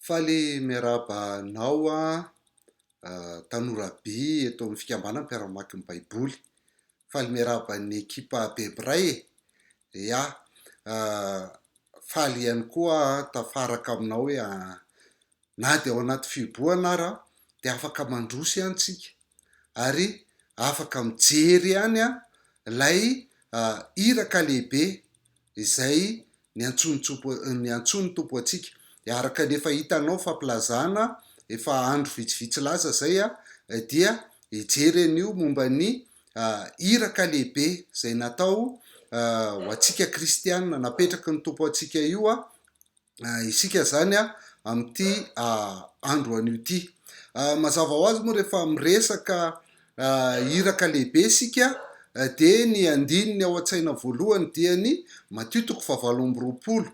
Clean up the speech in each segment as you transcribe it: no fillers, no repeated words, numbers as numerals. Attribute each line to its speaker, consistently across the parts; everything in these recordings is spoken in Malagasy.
Speaker 1: Faly miaraba Nahoana Tanora B eto amin'ny Fikambanan'ny Mpiara-mamaky ny Baiboly. Faly miaraba ny ekipa bebray ya faly ihany koa tafaraka aminao hoe na dia ao anaty fiboana ara dia afaka mandroso ihany tsika ary afaka mijery ihany ilay iraka lehibe izay ny antsony tompo antsika. Araka nefa hitanao famplazana efa andro vitsivitsy laza zay dia hijery an'io momba ny iraka lehibe zay natao ho antsika kristianina napetraky ny tompo antsika io isika zany amin'ity andro an'io ity. Mazava ho azy moa rehefa miresaka iraka lehibe sika dia ny andininy ao an-tsaina voalohany dia ny Matio 7:20.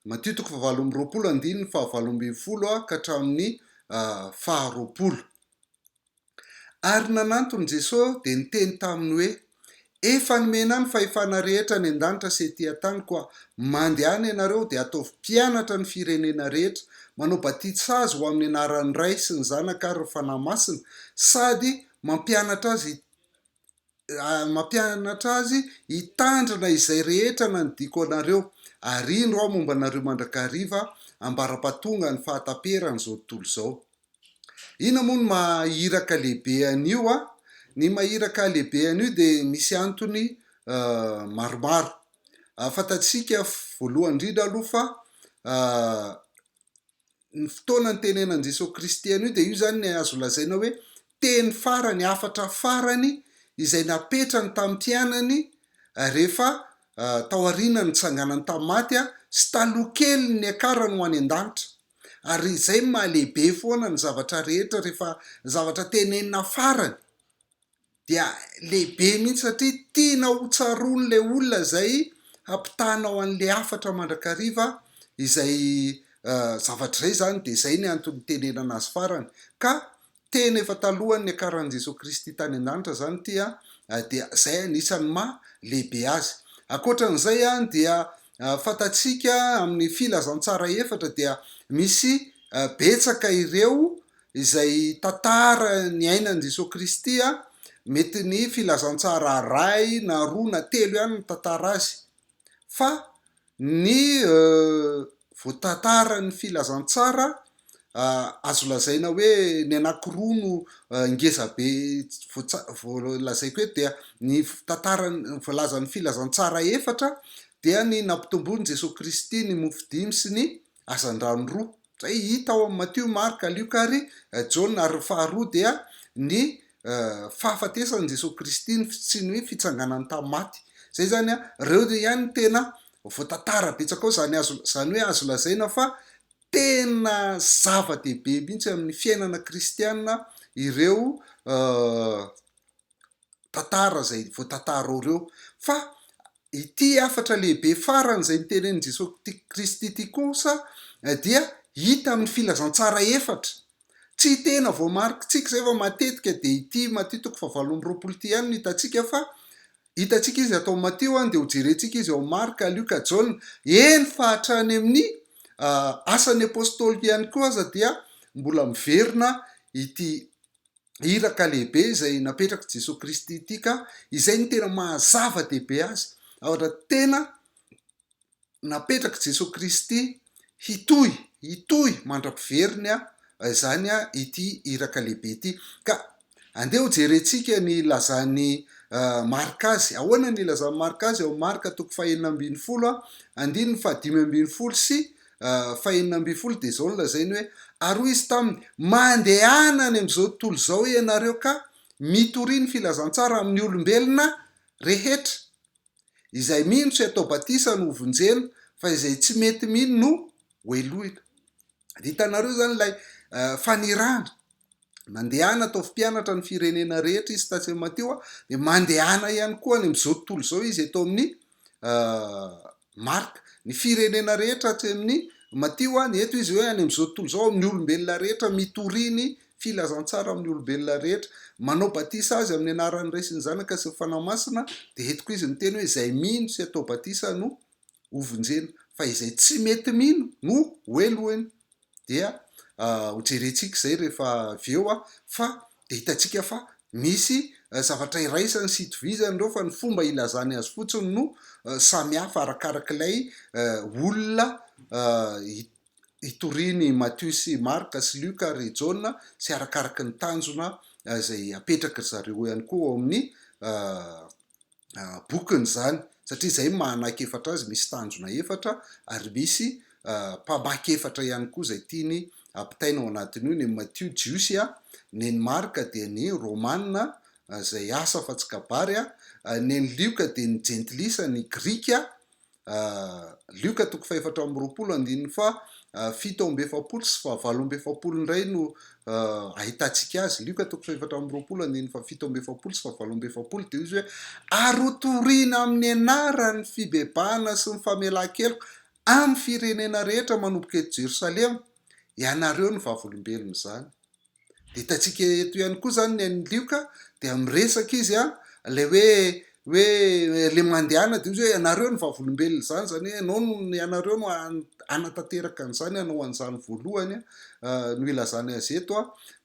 Speaker 1: Matio 7:20 andininy 7:20 ka hatramin'ny 20. Ary nanantony Jesosy dia niteny taminy hoe efa nomena ny fahefana rehetra ny an-danitra sy ety an-tany koa mandehana ianareo dia ataovy mpianatra ny firenena rehetra, manao batisa azy ho amin'ny anaran'ny Ray sy ny Zanaka ary ny Fanahy Masina, sady mampianatra azy hitandrina izay rehetra nanodiko anareo, ary indro aho momba anareo mandrakariva ambara-pahatonga ny fahataperana izao tontolo izao. Ina moa ny mahiraka lehibe an'io ny mahiraka lehibe an'io dia misy antony maromaro. Fantatsika voalohany indrindra aloha fa ny fotoana ny tenenan Jesosy Kristy an'io dia io zany ny azo lazaina hoe teny farany, afatra farany izay napetrany tamin'ny mpianany rehefa tao aoriana ny tsanganany tamin'ny maty sy taloha kely ny akarany ho any an-danitra. Ary izay mahalehibe foana ny zavatra rehetra rehefa zavatra tenenina farany dia lehibe mihitsy satria tiana ho tsaroany le olona zay hampitana ao an'le afatra mandrakariva izay zavatra izay zany dia izay ny antony tenenana azy farany. Ka teny efa talohany ny akaran'i Jesosy Kristy tany an-danitra zany dia izay anisany lehibe azy. Ankoatran'izay dia fantatsika amin'ny filazantsara efatra dia misy betsaka ireo izay tantara ny ainan'i Jesosy Kristy mety ny filazantsara ray na roa na telo ihany ny tantara azy, fa ny voatantara ny filazantsara azo lazaina hoe ny anankiroa no ngezabe voalazaiko eto dia ny voalazan'ny filazantsara efatra dia ny nampitomboiny Jesosy Kristy ny mofo dimy sy ny hazan-drano roa, zay hita ao amin'ny Matio, Marka, Luka ary Jaona. Ary faharoa dia ny fahafatesan'i Jesosy Kristy sy ny fitsanganany tamin'ny maty. Zay zany reo ihany tena voatantara betsaka ao, zany hoe azo lazaina fa tena zava-dehibe mihitsy amin'ny fiainana kristianina ireo tantara zay voatantara ao reo. Fa ity afatra lehibe farany zay nitenen'i Jesosy Kristy ity kosa dia hita amin'ny filazantsara efatra, tsy tena voamarikitsika zay fa matetika dia ity Matio 7:20 ity ihany no hitantsika, fa hitantsika izy atao Matio dia ho jerentsika izy ao Marka, Luka, Jaona. Eny fa hatrany amin'ny asan'ny apôstôly ihany koa aza dia mbola miverina ity iraka lehibe izay napetraky Jesosy Kristy ity, ka izay ny tena mahazava-dehibe azy. Ohatra tena napetraky Jesosy Kristy hitohy mandram-piveriny zany ity iraka lehibe ity. Ka andeha ho jerentsika ny lazany marika azy. Ahoana ny lazany marika azy? Ao Marka 5:12 andininy 5:12 sy 5:12 dia zao ny lazainy hoe ary hoy izy taminy mandehana any amin'izao tontolo izao ianareo ka mitory ny filazantsara amin'ny olombelona rehetra, izay mino sy atao batisa no hovonjena, fa izay tsy mety mino no hoelohina. Hitanareo zany ilay fanirana mandehana atao mpianatra ny firenena rehetra izy tatsy Matio dia mandehana ihany koa any amin'izao tontolo izao izy eto amin'ny Marka. Ny firenena rehetra tsy amin'ny Matio ny eto izy hoe any amin'izao tontolo izao amin'ny olombelona rehetra mitoriny filazantsara amin'ny olombelona rehetra, manao batisa azy amin'ny anaran'ny Ray sy ny Zanaka sy ny Fanahy Masina. Dia etiko izy miteny hoe izay mino sy atao batisa no hovonjena, fa izay tsy mety mino no hoelohany. dia hojerentsika zay rehefa aveo fa de hitantsika fa misy zavatra iraisany sy itovizany reo fa ny fomba ilazany azy fotsiny no samihafa arakarak'ilay olona hitoriny Matio sy Marka sy Luka ary Jaona sy arakaraky ny tanjona zay apetraka zareo ihany koa ao amin'ny bokiny zany, satria zay manaky efatra azy misy tanjona efatra ary misy mpamaky efatra ihany koa zay tiany ampitaina ao anatin'io. Ny Matio jiosy ny Marka dia ny Romanina zay asa fa tsy kabary ny Luka dia ny jentilisa ny Grika. Luka 4:7-7 sy 7:7 no ahitantsika azy. Luka 4:7-7 sy 7:7 de izy hoe ary hotoriana amin'ny anaran'ny fibebahana sy ny famelan-keloka amin'ny firenena rehetra manomboka eto Jerosalema ianareo ny vavolombelona zany. De hitantsika eto ihany koa zany ny an'ny Luka dia miresaka izy le hoe le mandehana de izy hoe ianareo ny vavolombelona zany, zany hoe ianareo no hanatanteraka an'izany anao an'izany voalohany no ilazany azy eto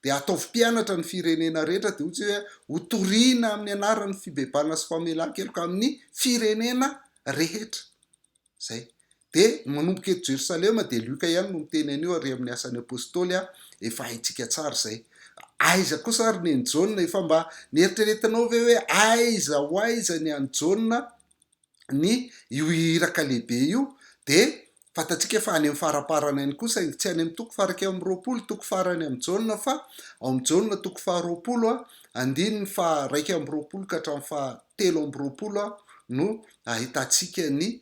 Speaker 1: de ataovy mpianatra ny firenena rehetra de izy hoe hotoriana amin'ny anaran'ny fibebahana sy famelan-keloka amin'ny firenena rehetra zay. De manomboka eto Jerosalema de Luka ihany no miteny an'io ary amin'ny asan'ny apôstôly efa haitsika tsara zay. Aiza kosa ary ny an'i Jaona, efa mba nieritreretinao ve hoe aiza ho aiza ny an'i Jaona ny io Iraka lehibe io, de fantatsika fa any amin'ny faraparana ihany kosa tsy any amin'ny 20 toko farany amin'ny Jaona fa ao amin'ny Jaona 20 andininy 220 ka hatramin'ny 720 no ahitantsika ny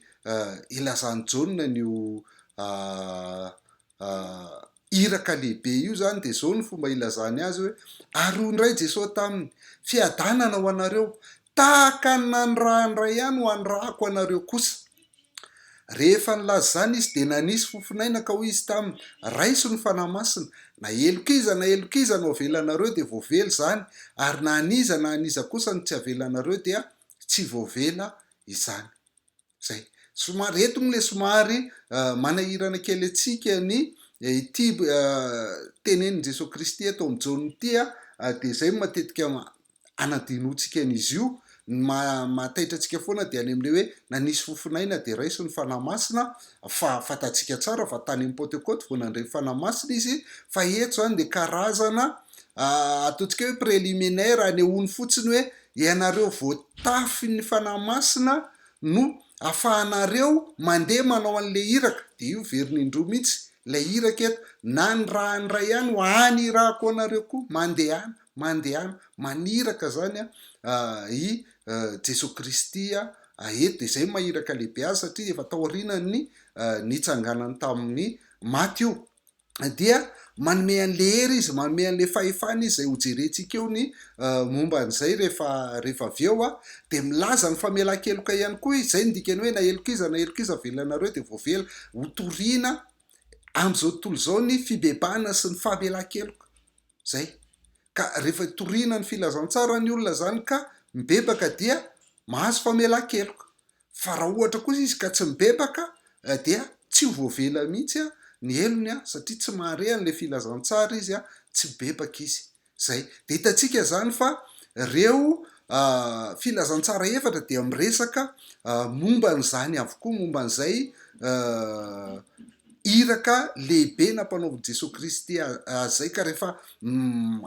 Speaker 1: ilazany Jaona nyo Iraka lehibe io zany. De zao ny fomba ilazany azy hoe ary hoy indray Jesosy taminy fiadanana ho anareo tahaka ny nandrahandray ihany ho andrahako anareo kosa. Rehefa nilaza zany izy de nanisy fofinaina ka hoy izy taminy raiso ny fanahy masina, na elokiza no avelanareo de voavely zany, ary na aniza kosa ny tsy avelanareo dia tsy voavela izany. Zay somary eto le somary manahirana kely atsika ny ity tenenin Jesosy Kristy eto amin'ny Jaona ity de zay matetika anadinotsika an'izy io. Mataitra atsika foana de any am'le hoe nanisy fofinaina de raiso ny fanahy masina, fa fatatsika tsara fa tany amin'ny Pentecote vao nandray fanahy masina izy, fa eto zany de karazana ataontsika hoe préliminaire anehoany fotsiny hoe ianareo voatafy ny fanahy masina no afahanareo mandeha manao an'le Iraka. De io veriny indroa mihitsy le Iraka eto, na ny raha ndray ihany ho anirako anareo koa mandehana maniraka zany i Jesosy Kristy eto. De zay mahiraka lehibe azy satria efa taorianany nitsanganany tamin'ny Matio dia manome an'le hery izy, manome an'le fahefana izy zay hojerentsika eo ny momba an'izay rehefa aveo de milaza ny famelan-keloka ihany koa izy. Zay ndikany hoe na elokiza velanareo de voavela, hotoriana am'izao tontolo zao ny fibebahana sy ny famelan-keloka zay. Ka rehefa toriana ny filazantsara ny olona zany ka mibebaka dia mahazo famelan-keloka, fa raha ohatra kosa izy ka tsy mibebaka dia tsy voavela mihitsy ny elony satria tsy mahare an'le filazantsara izy tsy mibebaka izy zay. De hitantsika zany fa reo filazantsara efatra dia miresaka momba n'izany avokoa, momba n'izay Iraka lehibe nampanaovy Jesosy Kristy azy zay. Ka rehefa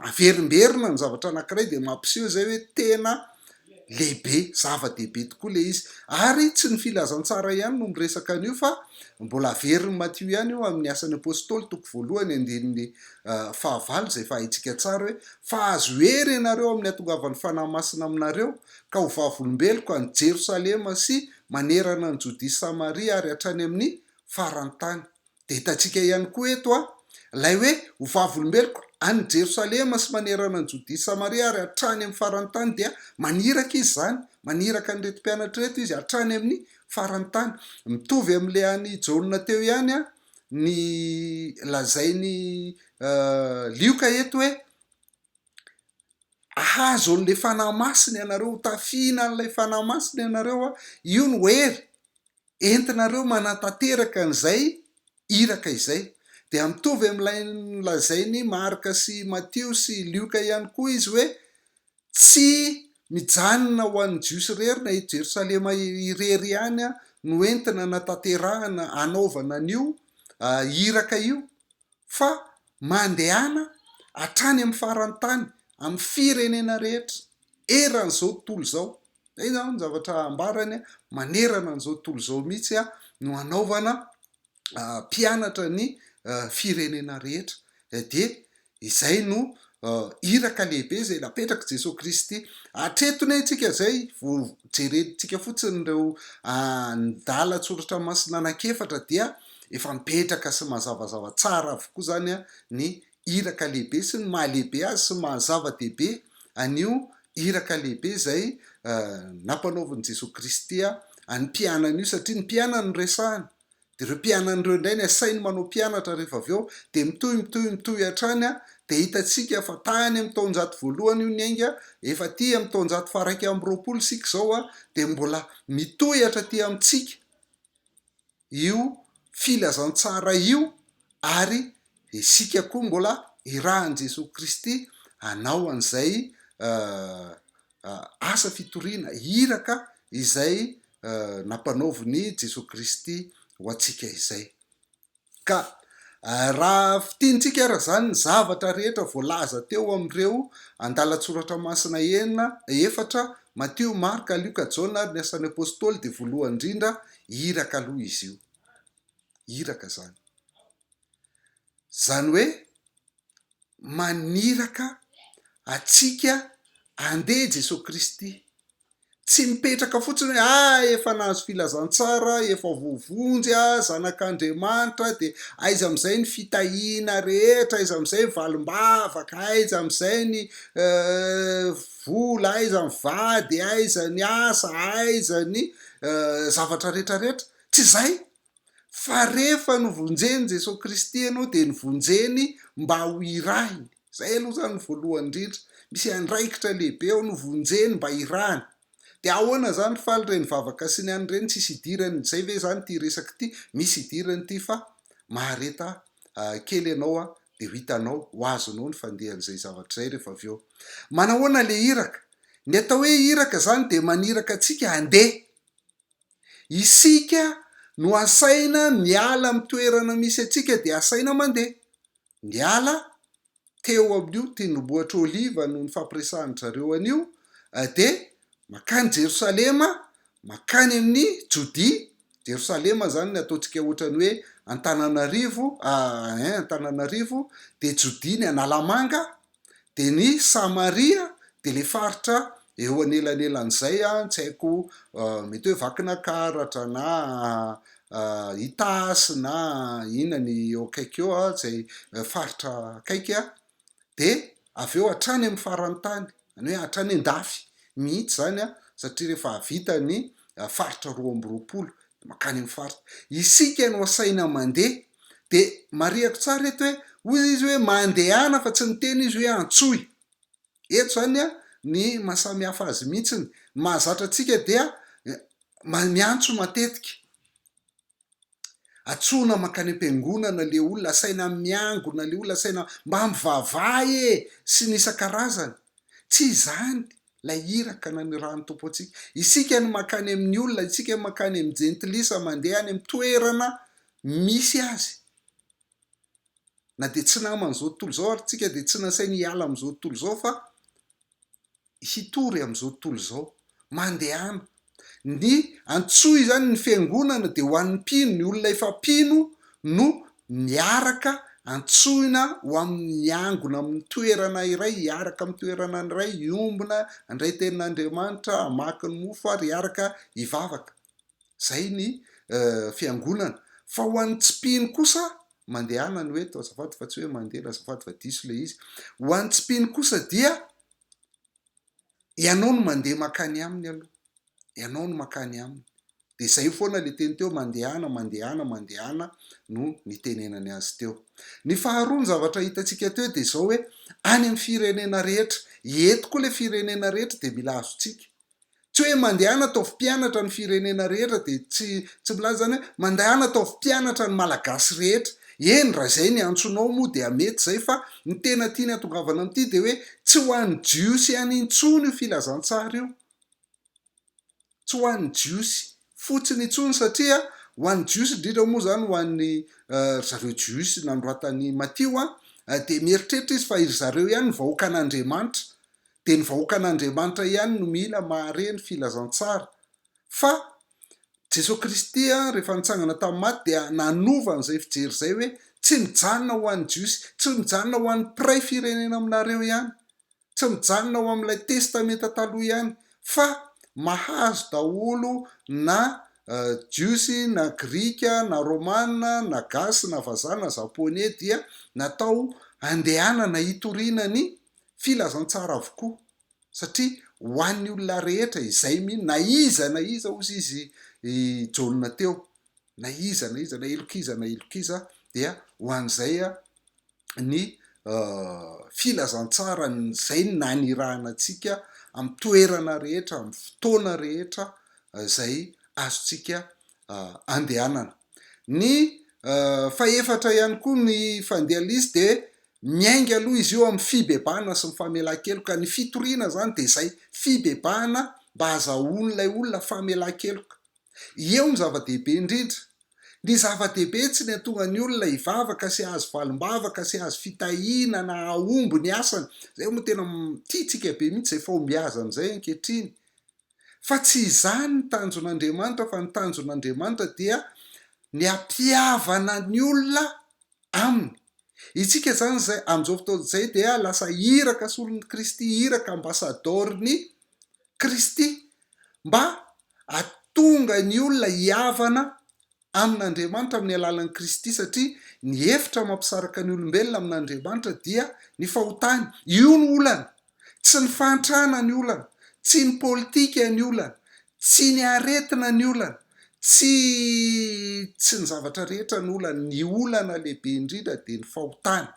Speaker 1: averimberina ny zavatra anankiray de mampiseho zay hoe tena lehibe, zava-dehibe tokoa le izy. Ary tsy ny filazantsara ihany no miresaka an'io fa mbola averin'ny Matio ihany io amin'ny asan'ny apôstôly 1:9 zay fa haitsika tsara hoe fa azo hery ianareo amin'ny atongavan'ny fanahy masina aminareo ka ho vavolombeloko any Jerosalema sy manerana ny Jodia sy Samaria ary hatrany amin'ny farantany. De hitantsika ihany koa eto lay hoe ho vavolombeloko any Jerosalema sy manerana ny Jodia sy Samaria ary hatrany amin'ny farantany dia maniraka izy zany, maniraka ny reto mpianatra reto izy hatrany amin'ny farantany. Mitovy amin'le any Jaona teo ihany ny lazainy Luka eto hoe ahazo an'le fanahy masina ianareo, ho tafiana an'ilay fanahy masina ianareo io no hery entinareo manatanteraka an'izay Iraka izay. dia mitovy amin'ilay lazainy Marka sy Matio sy Lioka ihany koa izy hoe tsy mijanona ho an'ny jiosy rery na i Jerosalema irery ihany no entina hanatanterahana hanaovana an'io Iraka io, fa mandehana hatrany amin'ny farany tany amin'ny firenena rehetra eran'izao tontolo izao. Zay zany ny zavatra ambarany manerana an'izao tontolo izao mihitsy no hanaovana mpianatra ny firenena rehetra. Dia izay no iraka lehibe zay napetraka Jesosy Kristy hatretony antsika zay jerentsika fotsiny ireo ndalan-tsoratra masina anankiefatra dia efa mipetraka sy mazavazava tsara avokoa zany ny iraka lehibe sy ny mahalehibe azy sy mahazava-dehibe an'io iraka lehibe zay nampanaoviny Jesosy Kristy any mpianana io, satria ny mpianana no resahany. De ireo mpianana ireo indray ny asainy manao mpianatra rehefa avy eo de mitohy hatrany de hitatsika fa tany amin'ny taonjato voalohany io ny ainga, efa ty amin'ny taonjato faha 120 sika zao de mbola mitohy hatraty amintsika io filazantsara io, ary isika koa mbola irahan Jesosy Kristy hanao an'izay asa fitoriana iraka izay nampanaoviny Jesosy Kristy ho antsika izay. Ka raha fitiantsika raha zany ny zavatra rehetra voalaza teo amin'ireo andalan-tsoratra masina efatra Matio, Marka, Lioka, Jaona ary ny asan'ny apôstôly, de voalohany indrindra iraka aloha izy io. Iraka zany hoe maniraka atsika andeha Jesosy Kristy, tsy mipetraka fotsiny hoe efa nahazo filazantsara, efa voavonjy zanak'Andriamanitra, de aiza am'izay ny fitahiana rehetra, aiza am'izay ny valim-bavaka, aiza am'izay ny vola, aiza ny vady, aiza ny asa, aiza ny zavatra rehetrarehetra. Tsy zay, fa rehefa novonjeny Jesosy Kristy ianao de novonjeny mba ho irahiny. Zay aloha zany ny voalohany indrindra, misy andraikitra lehibe ao novonjeny mba irahiny. De ahoana zany faly reny vavaka sy ny any reny tsisy idirany, zay ve zany ty resaky ty, misy idirany ty, fa mahareta kely ianao de ho hitanao ho azonao ny fandehan'izay zavatra zay rehefa avy eo. Manahoana le iraka? Ny atao hoe iraka zany de maniraka atsika handeha. Isika no asaina miala amin'ny toerana misy atsika de asaina mandeha. Miala teo amin'io tendrombohitra Oliva no ny fampiresahan zareo an'io, de makany Jerosalema, makany amin'ny Jodia. Jerosalema zany ny ataontsika ohatrany hoe Antananarivo, de Jodia ny Analamanga, de ny Samaria, de le faritra eo anelanelan'izay tsy haiko mety hoe Vakinankaratra na Itasy na inona ny eo akaiky eo zay faritra akaiky de avy eo hatrany amin'ny farany tany, any hoe hatrany an-dafy mihitsy zany satria rehefa havita ny faritra 20 makany amin'ny faritra. Isika no asaina mandeha, de mariako tsara eto hoe izy hoe mandehana fa tsy miteny izy hoe antsoy. Eto zany ny mahasamihafa azy mihitsiny. Mahazatra atsika dia miantso matetika, atsoina makany am-piangonana le olona, asaina miangona le olona, asaina mba mivavahy sy ny isan-karazany. Tsy izany lay iraka na ny rahan'ny tompo atsika. Isika no makany amin'ny olona, isika no makany amin'ny jentilisa, mandeha any amin'ny toerana misy azy. Na de tsy naman'izao tontolo zao ary tsika de tsy nasainy hiala am'izao tontolo zao, fa hitory am'izao tontolo zao, mandehana. Ny antsoy zany ny fiangonana de ho an'ny mpino, ny olona efa mpino no miaraka antsoina ho amin'ny angona amin'ny toerana iray, hiaraka amin'ny toerana iray, iombona andray tenin'Andriamanitra, hamaky ny mofo ary hiaraka hivavaka. Zay ny fiangonana. Fa ho an'ny tsy mpino kosa, mandehana ny hoe tao azafady fa tsy hoe mandeha, azafady fa diso le izy. Ho an'ny tsy mpino kosa dia ianao no mandeha makany aminy aloha, ianao no makany aminy. De zay foana le teny teo, mandehana no nitenenany azy teo. Ny faharoa ny zavatra hitatsika teo de zao hoe any amin'ny firenena rehetra. Eto koa le firenena rehetra de mila azontsika. Tsy hoe mandehana ataovy mpianatra ny firenena rehetra, de tsy milaza zany hoe mandehana ataovy mpianatra ny malagasy rehetra. eny raha zay ny antsonao moa de mety zay, fa ny tena tiany atongavana amity de hoe tsy ho an'ny jiosy any intsony io filazantsara io, tsy ho an'ny jiosy fotsiny intsony, satria ho an'ny jiosy indrindra moa zany ho an'ny zareo jiosy nanoratany Matio de mieritreritra izy fa iry zareo ihany ny vahoakan'Andriamanitra, de ny vahoakan'Andriamanitra ihany no mila mahare ny filazantsara. Fa Jesosy Kristy rehefa nitsangana tamin'ny maty dia nanova an'izay fijery zay hoe tsy mijanona ho an'ny jiosy, tsy mijanona ho an'ny mpiray firenena aminareo ihany, tsy mijanona ho amin'ilay testamenta taloha ihany, fa mahazo daholo na jiosy na grika na romana na gasy na vazaha na japonais dia natao andehanana hitoriana ny filazantsara avokoa, satria ho an'ny olona rehetra izay mihitsy, na iza ozy izy ijonona teo, na iza na elokiza dia ho an'izay ny filazantsara zay ny nanirahana antsika amin'ny toerana rehetra, amin'ny fotoana rehetra zay azontsika andehanana. Ny faefatra ihany koa ny fandehan'izy de miainga aloha izy io amin'ny fibebahana sy ny famelan-keloka. Ny fitoriana zany de zay fibebahana mba azahoan'ilay olona famelan-keloka. Eo ny zava-dehibe indrindra. Ny zava-dehibe tsy ny atonga ny olona hivavaka sy hahazo valim-bavaka sy hahazo fitahiana na ahomby ny asany. Zay moa tena tiatsika be mihitsy zay fahombiazan'izay ankehitriny. Fa tsy izany ny tanjon'Andriamanitra, fa ny tanjon'Andriamanitra dia ny ampihavana ny olona aminy. Itsika zany zay amin'izao fotoana izay dia lasa iraka solon'ny Kristy, iraka ambasadôrin'ny Kristy, mba atonga ny olona hiavana amin'Andriamanitra amin'ny alalan'ny Kristy, satria ny hevitra mampisaraka ny olombelona amin'Andriamanitra dia ny fahotany. Io ny olana, tsy ny fahantrana ny olana, tsy ny politika ny olana, tsy ny aretina ny olana, tsy ny zavatra rehetra ny olana. Ny olana lehibe indrindra de ny fahotany,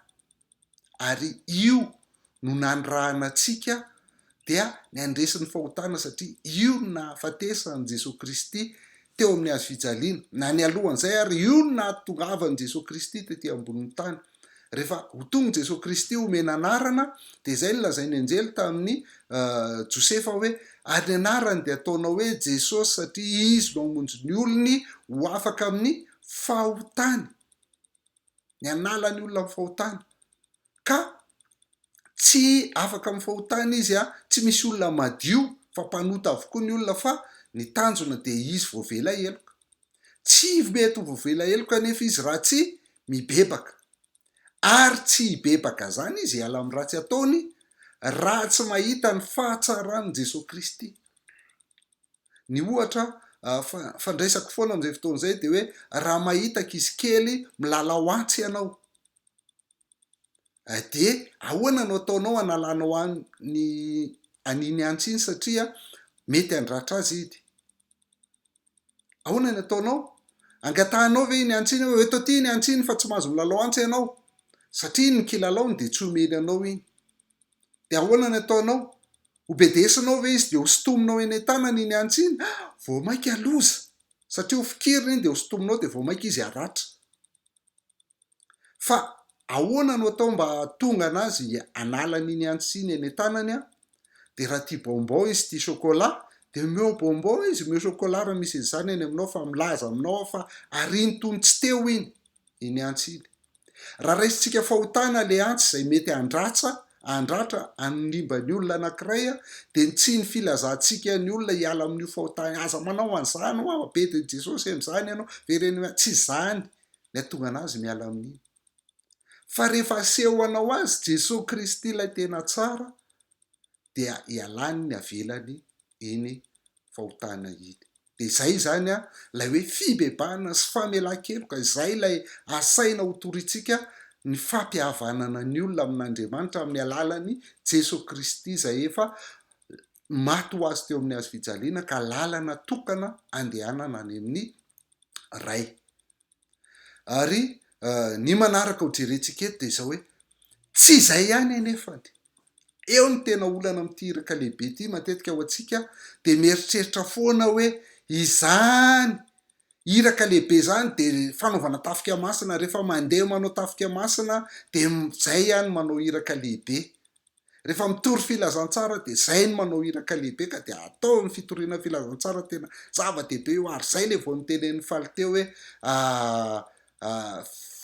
Speaker 1: ary io no nanirahana antsika dia ny andresin'ny fahotana, satria io no nahafatesan'i Jesosy Kristy teo amin'ny hazo fijaliana. Na ny alohan'izay ary io no nahatongavan'i Jesosy Kristy tetỳ ambonin'ny tany. Rehefa ho tonga Jesosy Kristy omen'anarana, de zay no lazain'ny anjely tamin'ny Josefa hoe ary ny anarany de ataonao hoe Jesosy, satria izy no hamonjy ny olony ho afaka amin'ny fahotany, ny anala ny olona amin'ny fahotany. Ka tsy afaka amin'ny fahotany izy tsy misy olona madio fa mpanota avokoa ny olona, fa ny tanjona de izy voavela eloka. Tsy mety ho voavela eloka nefa izy raha tsy mibebaka, ary tsy hibebaka zany izy hiala amin'ny ratsy ataony raha tsy mahita ny fahatsarany Jesosy Kristy. Ny ohatra fandraisako foana amin'izay fotoana izay de hoe raha mahita ankizy kely milalao antsy ianao, de ahoana no ataonao analanao an'iny antsy iny, satria mety handratra azy idy. Ahoana ny ataonao? Angatahanao ve iny antsy iny hoe eto aty iny antsy iny fa tsy mahazo milalao antsy ianao, satria iny kilalaony de tsy omeny anao iny. De ahoana ny ataonao? Obedesinao ve izy de hosotominao eny an-tanany iny antsy iny? Vao maika loza, satria ho fikiriny iny de hosotominao de vao maika izy haratra. Fa ahoana no atao mba tonga anazy analany iny antsy iny eny an-tanany de raha tia bonbon izy, tia chocolat, de meo bonbon izy, meo chocolat raha misy izany eny aminao, fa milaza aminao fa ariny tony tsy teo iny antsy iny. Raha raisitsika fahotana le antsy zay mety andratra animba ny olona anankiray de tsy ny filazantsika ny olona hiala amin'io fahotany. Aza manao an'izany ho abedin'i Jesosy amin'izany ianao, verenina tsy izany ny atonga anazy miala amin'iny. Fa rehefa asehoanao azy Jesosy Kristy ilay tena tsara, dia hialany ny avelany iny fahotana iny. De zay zany lay hoe fibebahana sy famelan-keloka, izay lay asaina ho torintsika ny fampihavanana ny olona amin'Andriamanitra amin'ny alalany Jesosy Kristy, zay efa maty ho azy teo amin'ny hazo fijaliana ka lalana tokana andehanana any amin'ny ray. Ary ny manaraka ho jerentsika eto de zao hoe tsy izay ihany anefany. Eo ny tena olana amin'ity iraka lehibe ity matetika ho antsika, de mieritreritra foana hoe iraka lehibe zany de fanaovana tafika masina, rehefa mandeha manao tafika masina de zay ihany manao iraka lehibe, rehefa mitory filazantsara de zay ny manao iraka lehibe, ka de atao ny fitoriana filazantsara tena zava-dehibe io. Ary zay le vao nitenen'ny faly teo hoe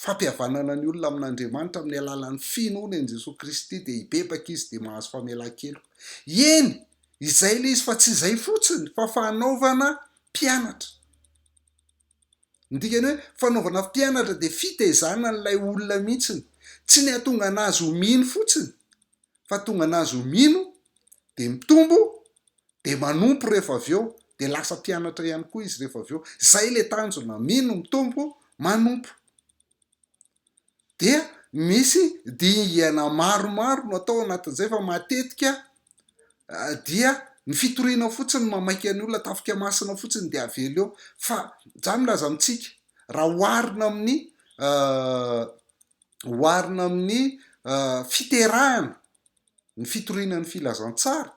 Speaker 1: fampihavanana ny olona amin'Andriamanitra amin'ny alalan'ny finoana Jesosy Kristy de hibebaka izy de mahazo famelan-keloka. Eny, izay le izy fa tsy izay fotsiny fa fanaovana mpianatra. Ndikany hoe fanaovana mpianatra de fitaizana n'lay olona mihitsiny, tsy ny atonga anazy ho mino fotsiny, fa tonga anazy ho mino de mitombo de manompo rehefa avy eo, de lasa mpianatra ihany koa izy rehefa avy eo. Zay le tanjona, mino, mitombo, manompo. Dia misy dingana maromaro no atao anatin'izay, fa matetika dia ny fitoriana fotsiny mamaika ny olona, tafika masina fotsiny de avela eo. Fa za milaza amitsika, raha oharina amin'ny fiterahana ny fitoriana ny filazantsara,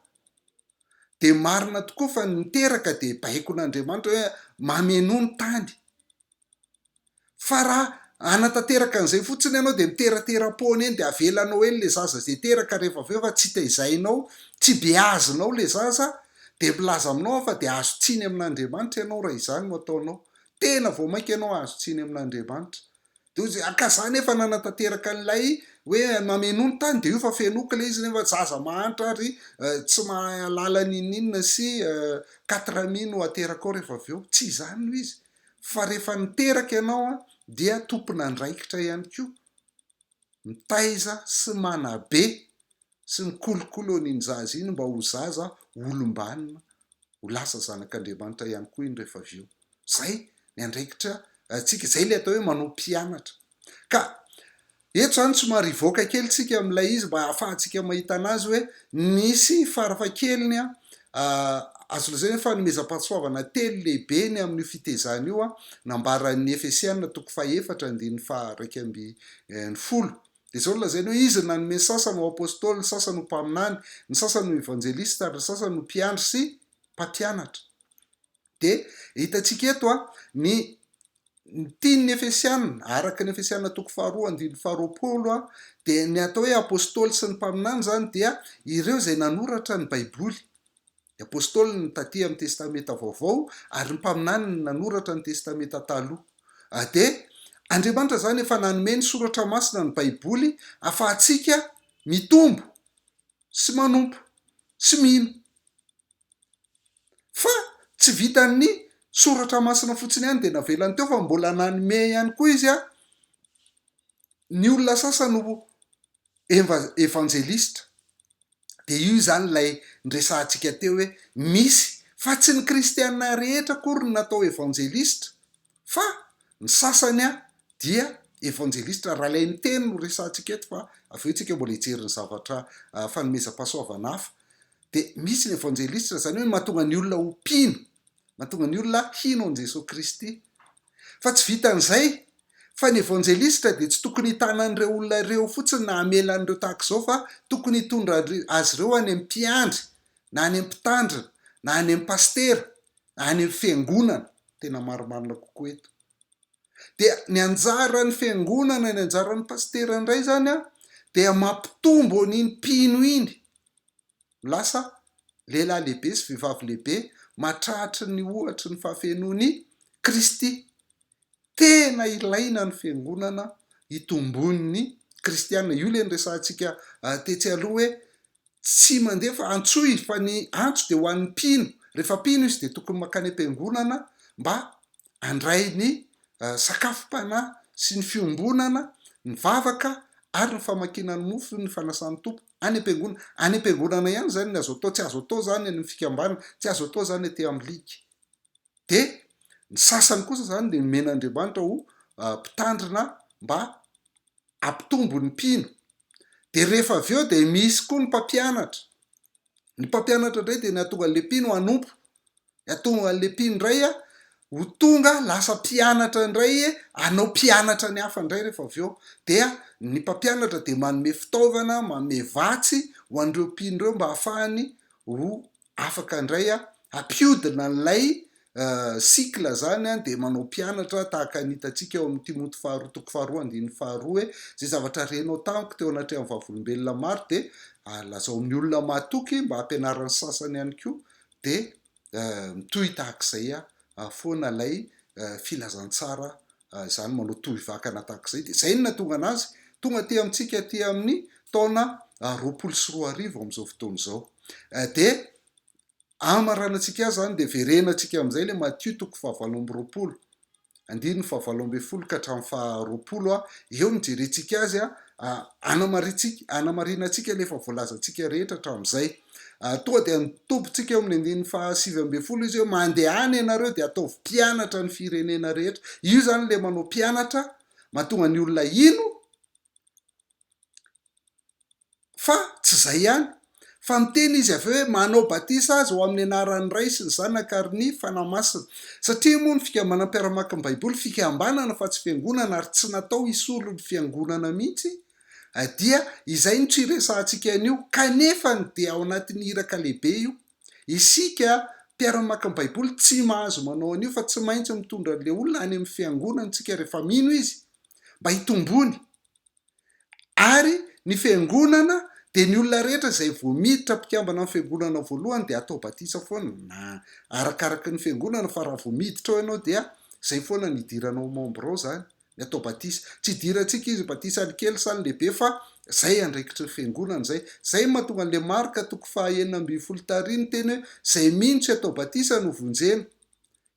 Speaker 1: de marina tokoa fa ny miteraka de baikon'Andriamanitra hoe mameno ny tany. Fa raha hanatanteraka an'izay fotsiny ianao de miteratera-pony eny de avelanao eny le zaza zay teraka, rehefa aveo fa tsy taizainao, tsy beazinao le zaza, de milaza aminao fa de azo tsiny amin'Andriamanitra ianao raha izany no ataonao. Tena vao maika ianao azo tsiny amin'Andriamanitra. De ozy akazany efa nanatanteraka an'ilay hoe mameno ny tany, de io fa fenoka le izy, nefa zaza mahantra ary tsy mahalala ninina sy 4 no ateraka ao rehefa aveo. Tsy izany no izy, fa rehefa niteraka ianao dia tompon'andraikitra ihany koa, mitaiza sy manabe sy ny kolokolo an'iny zaza iny mba ho zaza olombanina, ho lasa zanak'Andriamanitra ihany koa iny rehefa avy eo. Zay ny andraikitra tsika, zay le atao hoe manao mpianatra. Ka eto zany somary hivoaka kely tsika amin'ilay izy mba ahafahantsika mahita anazy hoe nisy farafahakeliny azo lazaina hoe fanomezam-pahasoavana telo lehibe ny amin'ny fitaizana io, nambaran'ny Efesiana 4:1-10. De zao lazaina hoe izy nanome ny sasany ho apôstôly, ny sasany ho mpaminany, ny sasany ho evanjelista, ary ny sasany ho mpiandry sy mpampianatra. De hitantsika eto ny tian'ny Efesiana, araka ny Efesiana 2:2-20 de ny atao hoe apôstôly sy ny mpaminany zany dia ireo zay nanoratra ny Baiboly. Ny apôstôly ny taty amin'ny testamenta vaovao, ary ny mpaminany ny nanoratra ny testamenta taloha. De Andriamanitra zany efa nanome ny soratra masina ny Baiboly afahantsika mitombo sy manompo sy mino. Fa tsy vitan'ny soratra masina fotsiny ihany de navelany teo, fa mbola nanome ihany koa izy ny olona sasany ho evanjelista. De io zany lay nresahantsika teo hoe misy, fa tsy ny kristianina rehetra kory ny natao evanjelista, fa ny sasany dia evanjelista. Raha lay miteny no resahantsika eto, fa aveo tsika mbola hijery ny zavatra fanomezam-pahasoavana hafa. De misy ny evanjelista zany hoe mahatonga ny olona ho mpino, mahatonga ny olona hino an' Jesosy Kristy. Fa tsy vitan'izay, fa ny evanjelista de tsy tokony hitanan'ireo olona ireo fotsiny na hamelan'ireo tahaka izao, fa tokony hitondra azy ireo any amin'ny mpiandry, na any amin'ny mpitandrina, na any amin'ny pastera, na any amin'ny fiangonana. Tena marimarina kokoa eto. De ny anjaran'ny fiangonana, ny anjaran'ny pastera indray zany dia mampitombo an'iny mpino iny, lasa lehilahy lehibe sy vehivavy lehibe mahatratry ny ohatry ny fahafenoan'ny Kristy. Tena ilaina ny fiangonana hitombon'ny kristianina. Io le nresahantsika tetsy aloha hoe tsy mandeha fa antsoy, fa ny antso de ho an'ny mpino. Rehefa mpino izy de tokony makany am-piangonana mba handray ny sakafom-panahy sy ny fiombonana, ny vavaka, ary ny famakinany mofo, ny fanasan'ny tompo any am-piangonana. Any am-piangonana ihany zany ny azo atao, tsy azo atao zany any fikambanana, tsy azo atao zany aty amin'ny ligy. De ny sasany kosa zany de nomen'Andriamanitra ho mpitandrina mba ampitombo ny mpino. De rehefa avy eo de misy koa ny mpampianatra. Ny mpampianatra indray de nahatonga an'le mpino hanompo, hatonga an'le mpino indray ho tonga lasa mpianatra indray, hanao mpianatra ny hafa indray rehefa avy eo. Dia ny mpampianatra de manome fitaovana, manome vatsy ho an'ireo mpino ireo mba hahafahany ho afaka indray hampiodina an'ilay sikla zany a de manao mpianatra tahaka nitatsika eo amin'ny Timoty faharoa toko faharoa andiny faharoa hoe zay zavatra renao tamiko teo anaty amin'ny vavolombelona maro de lazao amin'ny olona mahatoky mba hampianarany sasany ihany koa de mitohy tahak'izay foana lay filazantsara zany manao tohy vakana tahak'izay de zay no natonga anazy tonga ty amintsika ty amin'ny taona 2021 am'izao fotoana izao de amaranantsika azy zany de verenantsika am'izay le Matio toko 7:20 andiny 7:20 ka hatramin'ny 20 eo mijerentsika azy anamarinantsika le efa voalazantsika rehetra hatramin'izay tonga de nitombontsika eo amin'ny andiny 7:20 izy hoe mandeha any ianareo de ataovy mpianatra ny firenena rehetra io zany le manao mpianatra mahatonga ny olona ino fa tsy zay ihany fa miteny izy avy hoe manao batisa azy ho amin'ny anaran'ny Ray sy ny Zanaka ary ny fanahy masina satria moa ny fikambanan'ny Mpiara-mamaky ny Baiboly fikambanana fa tsy fiangonana ary tsy natao hisolo ny fiangonana mihitsy dia izay no tsy resantsika an'io kanefa dia ao anatin'ny iraka lehibe io isika mpiara-mamaky ny Baiboly tsy mahazo manao an'io fa tsy maintsy mitondra le olona any amin'ny fiangonantsika rehefa mino izy mba hitombony ary ny fiangonana de ny olona rehetra zay vao miditra mpikambana amin'ny fiangonana voalohany de atao batisa foana na arakaraky ny fiangonana fa raha vao miditra ao ianao dia zay foana ny idiranao membre ao zany ny atao batisa tsy idirantsika izy batisa ny kely sa ny lehibe fa zay andraikitry ny fiangonana zay mahatonga an'le marika toko 9:20 tariny teny hoe zay mino tsy atao batisa no vonjena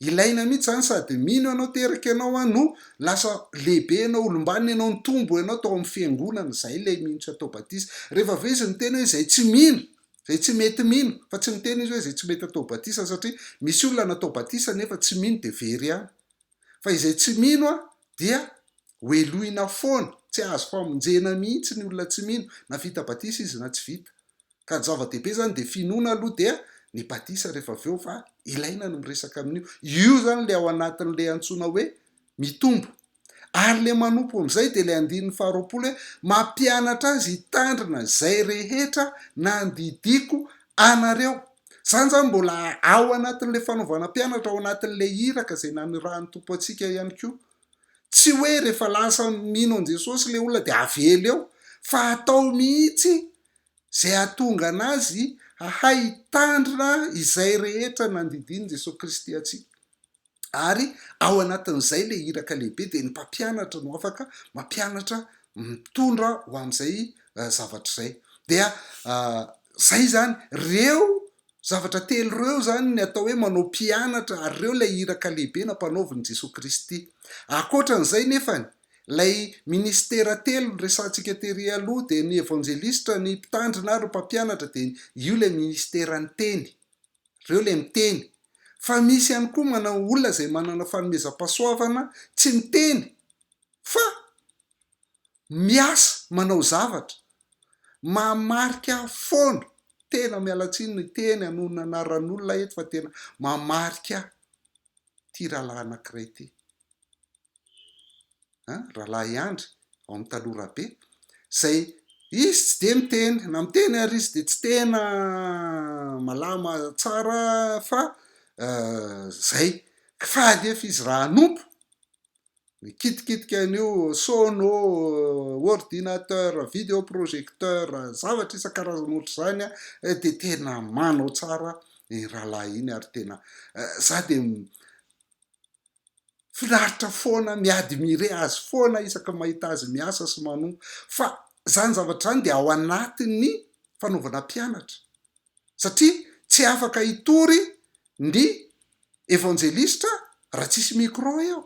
Speaker 1: ilaina mihitsy zany sady mino ianao teraka ianao no lasa lehibe ianao olombanina ianao ny tombo ianao tao amin'ny fiangonana zay le mino tsy atao batisa rehefa vezy ny teny hoe zay tsy mino zay tsy mety mino fa tsy miteny izy hoe zay tsy mety atao batisa satria misy olona natao batisa nefa tsy mino de very ihany fa izay tsy mino dia hoelohina foana tsy azo famonjena mihitsy ny olona tsy mino na vita batisa izy na tsy vita ka ny zava-dehibe zany de finoana aloha dia ny batisa rehefa aveo fa ilaina no miresaka amin'io io zany le ao anatin'le antsoina hoe mitombo ary le manompo am'izay de le andin'ny 20 hoe mampianatra azy hitandrina zay rehetra nandidiko anareo zany zany mbola ao anatin'le fanaovana mpianatra ao anatin'le iraka zay nanirahan'ny tompo atsika ihany koa tsy hoe rehefa lasa mino an Jesosy le olona de avela eo fa atao mihitsy zay atonga anazy hahitandrina izay rehetra nandidiny Jesosy Kristy atsika ary ao anatin'izay le iraka lehibe de ny mpampianatra no afaka mampianatra mitondra ho am'izay zavatra zay dia zay zany reo zavatra telo reo zany ny atao hoe manao mpianatra ary reo le iraka lehibe nampanaoviny Jesosy Kristy akoatran'izay nefany lay ministera telo resantsika tery aloha de ny evangelistra ny mpitandrina ary mpampianatra de io le ministera ny teny reo le miteny fa misy ihany koa manao olona zay manana fanomezam-pahasoavana tsy miteny fa miasa manao zavatra mamarika foana tena mialatsiny ny teny anona anaran'olona eto fa tena mamarika ty rahalahy anankiray ty rahalahy Andry ao amin'ny Tanora B zay izy tsy de miteny na miteny ary izy de tsy tena malama tsara fa zay fa alefa izy raha nompo mikitikitika an'io sono ordinateur video projecteur zavatra isan-karazany ohatr'izany de tena manao tsara rahalahy iny ary tena za de finaritra foana miadmire azy foana isaka mahita azy miasa sy manompo fa zany zavatra zany de ao anatin'ny fanaovana mpianatra satria tsy afaka hitory ny evangelistra raha tsisy micro eo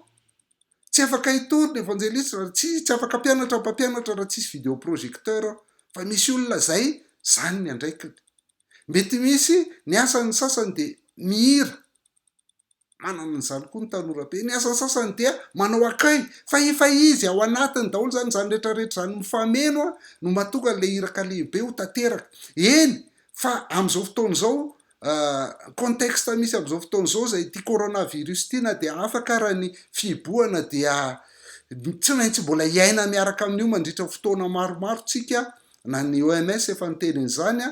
Speaker 1: tsy afaka hitory ny evangelistra tsy afaka mpianatra mpampianatra raha tsisy video projecteur fa misy olona zany ny andraikiny mety misy ny asan'ny sasany de mihira manana an'izany koa ny Tanora B ny asan'ny sasany dia manao akay fa efa izy ao anatiny daholo zany rehetrarehetra zany mifameno no mahatonga le iraka lehibe ho tanteraka eny fa am'izao fotoana zao contexte misy am'izao fotoana zao zay ty coronavirus ty na de afaka raha ny fiboana dia tsy maintsy mbola iaina miaraka amin'io mandritra fotoana maromaro tsika na ny OMS efa nitenen'izany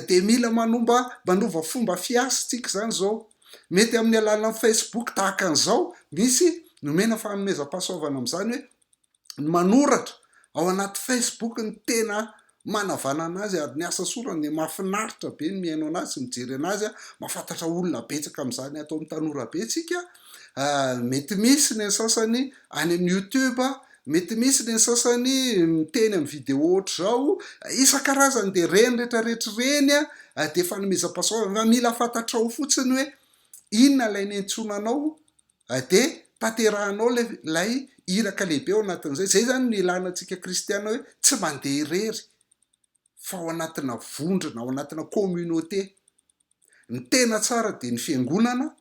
Speaker 1: de mila manova fomba fiasa tsika zany zao mety amin'ny alalan'ny Facebook tahaka an'izao misy nomena fanomezam-pahasoavana amin'izany hoe manoratra ao anaty Facebook ny tena manavanana azy ary ny asa sorany mahafinaritra be ny miaino anazy mijery anazy mahafantatra olona betsaka amin'izany atao amin'ny Tanora B tsika. Mety misy ny sasany any amin'ny YouTube, mety misy ny sasany miteny amin'ny vidéo ohatr'izao isan-karazany de reny rehetrarehetra reny de fanomezam-pahasoavana mila fantatrao fotsiny hoe inona lay ny antsonanao de tanterahanao lay iraka lehibe ao anatin'izay. Zay zany ny ilana antsika kristiana hoe tsy mandeha irery fa ao anatina vondrona, ao anatina communauté. Ny tena tsara de ny fiangonana,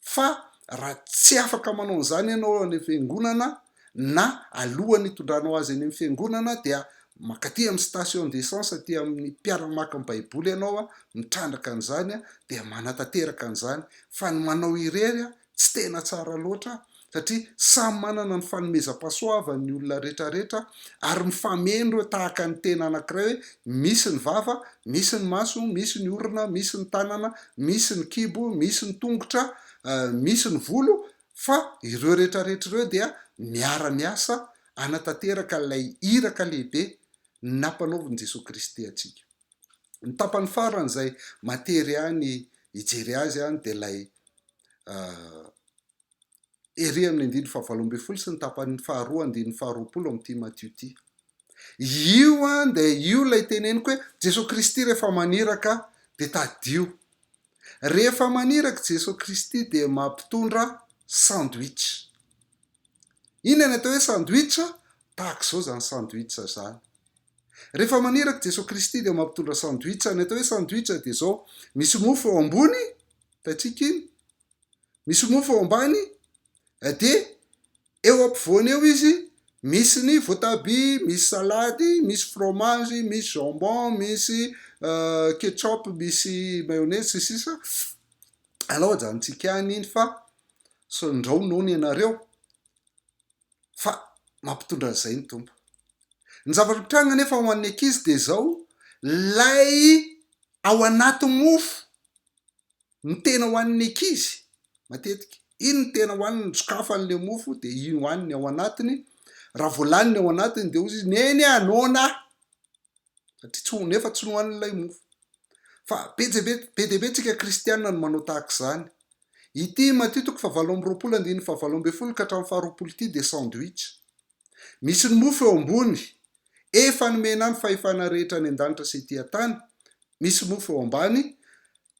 Speaker 1: fa raha tsy afaka manao an'izany ianao any fiangonana na alohan'ny hitondranao azy any amin'ny fiangonana dia makaty amin'ny station d'essence aty amin'ny mpiara-mamaky ny Baiboly ianao mitrandraka an'izany dia manatanteraka an'izany. Fa ny manao irery tsy tena tsara loatra satria samy manana ny fanomezam-pahasoavany ny olona rehetrarehetra ary mifameno tahaka ny tena anankiray hoe misy ny vava, misy ny maso, misy ny orona, misy ny tanana, misy ny kibo, misy ny tongotra, misy ny volo, fa ireo rehetrarehetra ireo dia miara-miasa hanatanteraka lay iraka lehibe nampanaovin' Jesosy Kristy atsika. Ny tapany farany izay matery any hijery azy any de lay ery amin'ny andininy 7 sy ny tapany faharoa andininy 20 amin'ity Matio ity. Io de io lay teneniko hoe Jesosy Kristy rehefa maniraka de tadio. Rehefa maniraka Jesosy Kristy de mampitondra sandwich. Inona ny atao hoe sandwich? Tahaka izao zany sandwich zany. Rehefa maniraka Jesosy Kristy de mampitondra sandwich. Ny atao hoe sandwich de zao misy mofo eo ambony, tatsika iny, misy mofo eo ambany, de eo ampovoany eo izy misy ny voatabia, misy salady, misy fromage, misy jambon, misy ketchup, misy mayonnaise sy sisa. Alao ajanontsika any iny fa sondraonony ianareo fa mampitondra an'izay ny tompo. Ny zavatra mitranga nefa ho an'ny ankizy de zao lay ao anaty mofo ny tena ho an'ny ankizy matetika. Iny ny tena hoaniny ny sokafan'le mofo de iny hoaniny ao anatiny. Raha voalaniny ao anatiny de ozy neny Ahoana satria nefa tsy nohan'ilay mofo. Fa be de be tsika kristianina no manao tahaka izany. Ity Matio 7:20 andininy 7 ka hatramin'ny 20 ity de sandwich. Misy ny mofo eo ambony, efa nomena ny fahefana rehetra any an-danitra sy ety an-tany. Misy mofo eo ambany,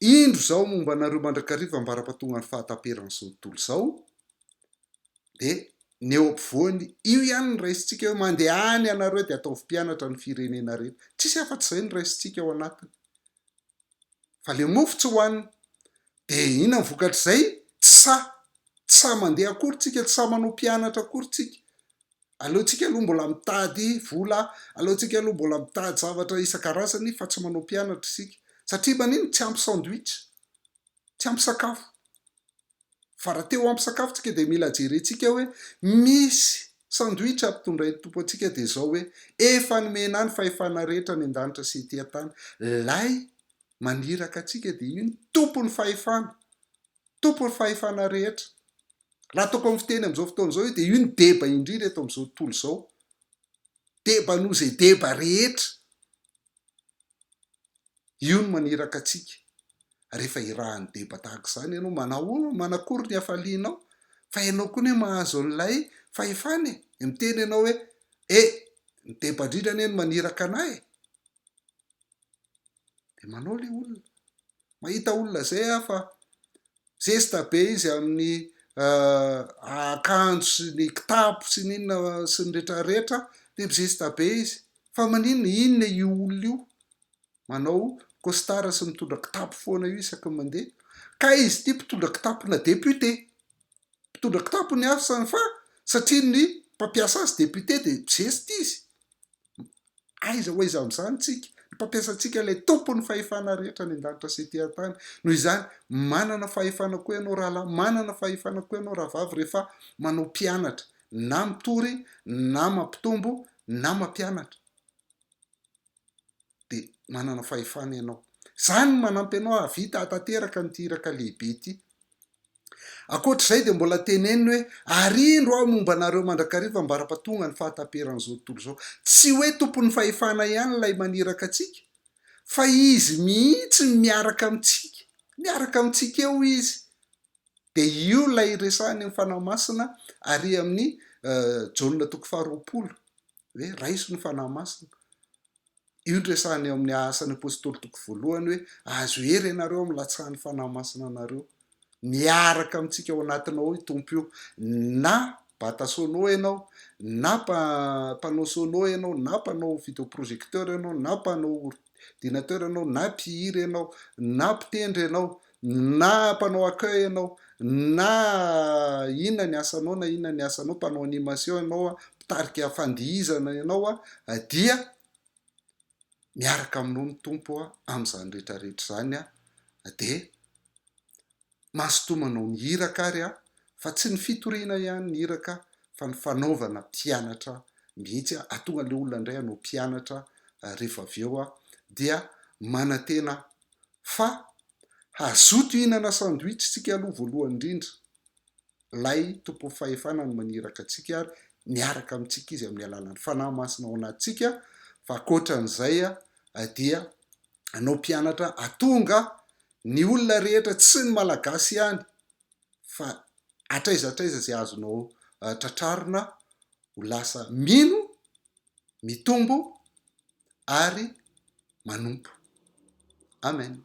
Speaker 1: indro zao momba anareo mandrakariva ambara-pahatonga ny fahataperan'ny zao tontolo zao. De ny eo ampovoany io ihany ny raisintsika hoe mandeha any anareo de ataovy mpianatra ny firenena rehetra. Tsisy afa-tsy izay ny raisintsika ao anatiny. Fa le mofo tsy hoanina. De ina ny vokatr'izay? Tsy sa mandeha akory tsika, tsy sa manao mpianatra akory tsika. Aleontsika aloha mbola mitady vola, aleontsika aloha mbola mitady zavatra isan-karazany fa tsy manao mpianatra isika. Satria manino tsy ampy sandwich, tsy ampy sakafo. Fa raha teo ampy sakafo tsika de mila jerentsika hoe misy sandwich ampitondray tompo antsika de zao hoe efa nomena ny fahefana rehetra ny an-danitra sy ety an-tany. Lay maniraka atsika de io ny tompo ny fahefana, tompo ny fahefana rehetra. Raha ataoko amin'ny fiteny amin'izao fotoana izao de io ny deba indrindra eto amin'izao tontolo izao. Deba noho izay deba rehetra. Io no maniraka atsika. Rehefa irahan'ny deba tahaka izany ianao manakory ny hafalianao fa ianao koa ne mahazo an'ilay fahefana. Miteny ianao hoe ny deba indrindra anie no maniraka anay. De manao le olona. Mahita olona zay fa zesta be izy amin'ny akanjo sy ny kitapo sy ny inona sy ny rehetrarehetra de zesta be izy. Fa maninona inona io olona io? Manao costard sy mitondra kitapo foana io isaky mandeha. Ka izy ity mpitondra kitapo na député. Mpitondra kitapo ny afisany fa satria ny mpampiasa azy député de zesta izy. Aiza ho aiza amin'izany tsika? Mpampiasa antsika ilay tompo ny fahefana rehetra ny an-danitra sy ety an-tany. Noho izany manana fahefana koa ianao rahalahy, manana fahefana koa ianao rahavavy rehefa manao mpianatra, na mitory, na mampitombo, na mampianatra. De manana fahefana ianao. Zany manampy anao havita hatanteraka ny iraka lehibe ity. Akoatr'izay dia mbola teneniny hoe arindro aho momba anareo mandrakariva mbara-patonga ny fahataperan'izao tontolo izao. Tsy hoe tompon'ny fahefana ihany ilay maniraka antsika, fa izy mihitsy miaraka amintsika eo izy. Dia io ilay resahany amin'ny fanahy masina ary amin'ny Jaonina 2:20 hoe raiso ny fanahy masina. Io ny resahany amin'ny asan'ny apôstôly 2:1 hoe azo hery ianareo amin'ny latsahan'ny fanahy masina anareo. Miaraka amintsika ao anatinao io tompo io, na bata sono ianao, na mpanao sono ianao, na mpanao vidéoprojecteur ianao, na mpanao ordinateur ianao, na mpihira ianao, na mpitendry ianao, na mpanao accueil ianao, na inona ny asanao na inona ny asanao, mpanao animation ianao, mpitarika fandihizana ianao dia miaraka aminao ny tompo amin'izany rehetrarehetra zany dia mahasotomanao ny Iraka ary fa tsy ny fitoriana ihany ny Iraka fa ny fanaovana mpianatra mihitsy. Atonga le olona indray hanao mpianatra rehefa avy eo dia manantena fa hazoto hihinana sandwich tsika aloha voalohany indrindra. Lay tompo fahefana no maniraka antsika ary miaraka amintsika izy amin'ny alalan'ny fanahy masina ao anatintsika. Fa ankoatran'izay dia anao mpianatra atonga ny olona rehetra tsy ny malagasy ihany fa atraizatraiza izay azonao tratrarina ho lasa mino, mitombo ary manompo. Amen.